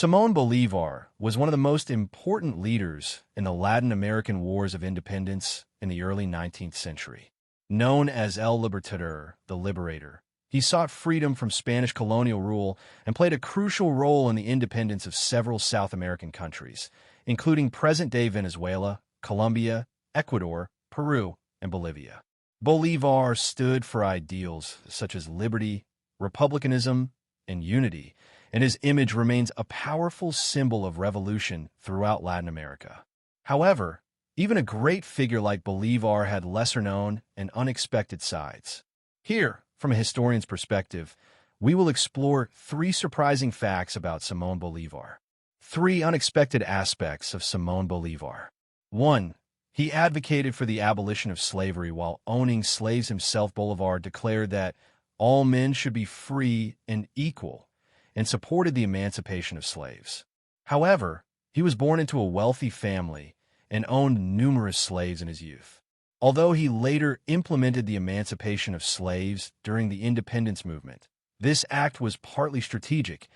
Simón Bolívar was one of the most important leaders in the Latin American Wars of Independence in the early 19th century. Known as El Libertador, the Liberator, he sought freedom from Spanish colonial rule and played a crucial role in the independence of several South American countries, including present-day Venezuela, Colombia, Ecuador, Peru, and Bolivia. Bolívar stood for ideals such as liberty, republicanism, and unity, and his image remains a powerful symbol of revolution throughout Latin America. However, even a great figure like Bolívar had lesser-known and unexpected sides. Here, from a historian's perspective, we will explore 3 surprising facts about Simón Bolívar. 3 unexpected aspects of Simón Bolívar. 1. He advocated for the abolition of slavery while owning slaves himself. Bolívar declared that all men should be free and equal, and supported the emancipation of slaves. However, he was born into a wealthy family and owned numerous slaves in his youth. Although he later implemented the emancipation of slaves during the independence movement, this act was partly strategic,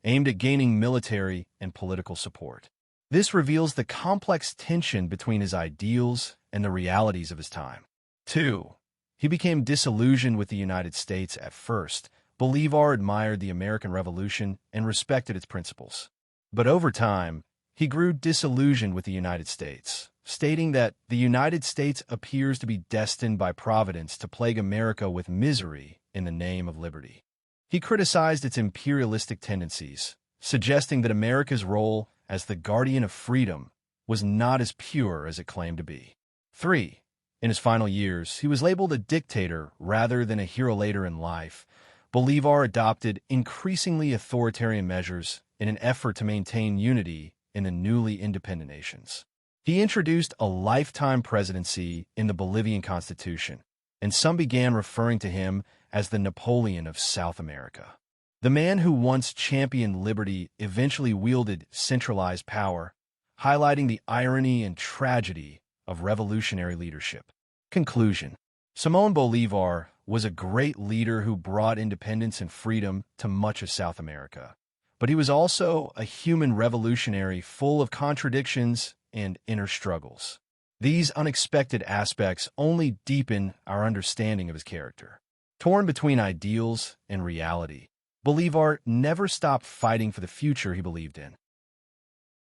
aimed at gaining military and political support. This reveals the complex tension between his ideals and the realities of his time. 2. He became disillusioned with the United States at first. Bolívar admired the American Revolution and respected its principles. But over time, he grew disillusioned with the United States, stating that the United States appears to be destined by Providence to plague America with misery in the name of liberty. He criticized its imperialistic tendencies, suggesting that America's role as the guardian of freedom was not as pure as it claimed to be. 3. In his final years, he was labeled a dictator rather than a hero. Later in life, Bolívar adopted increasingly authoritarian measures in an effort to maintain unity in the newly independent nations. He introduced a lifetime presidency in the Bolivian constitution, and some began referring to him as the Napoleon of South America. The man who once championed liberty eventually wielded centralized power, highlighting the irony and tragedy of revolutionary leadership. Conclusion. Simón Bolívar was a great leader who brought independence and freedom to much of South America. But he was also a human revolutionary full of contradictions and inner struggles. These unexpected aspects only deepen our understanding of his character. Torn between ideals and reality, Bolívar never stopped fighting for the future he believed in.